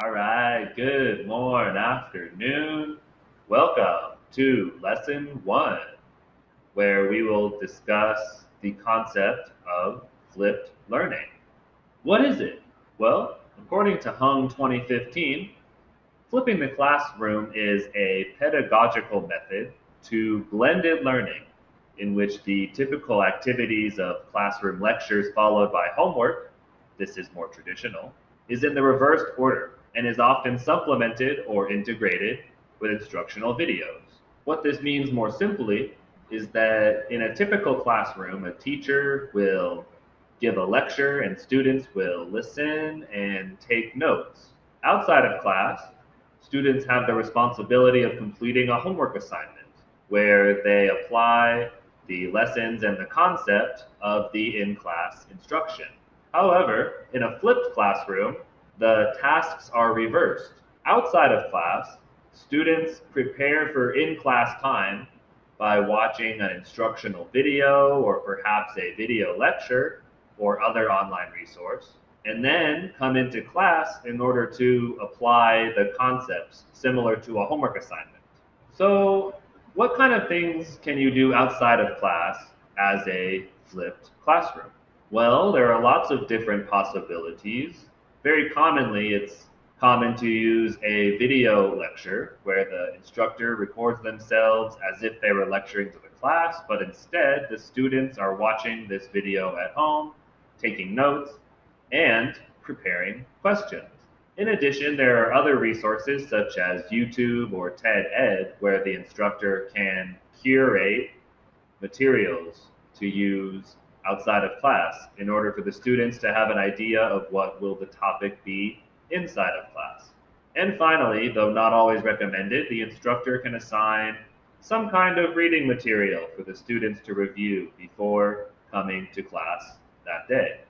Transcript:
All right, good morning, afternoon. Welcome to lesson one, where we will discuss the concept of flipped learning. What is it? Well, according to Hung 2015, flipping the classroom is a pedagogical method to blended learning in which the typical activities of classroom lectures followed by homework, this is more traditional, is in the reversed order and is often supplemented or integrated with instructional videos. What this means more simply is that in a typical classroom, a teacher will give a lecture and students will listen and take notes. Outside of class, students have the responsibility of completing a homework assignment where they apply the lessons and the concept of the in class instruction. However, in a flipped classroom, the tasks are reversed. Outside of class, students prepare for in class time by watching an instructional video or perhaps a video lecture or other online resource, and then come into class in order to apply the concepts similar to a homework assignment. So, what kind of things can you do outside of class as a flipped classroom? Well, there are lots of different possibilities. Very commonly, it's common to use a video lecture where the instructor records themselves as if they were lecturing to the class, but instead the students are watching this video at home, taking notes, and preparing questions. In addition, there are other resources such as YouTube or TED Ed where the instructor can curate materials to use outside of class in order for the students to have an idea of what will the topic be inside of class. And finally, though not always recommended, the instructor can assign some kind of reading material for the students to review before coming to class that day.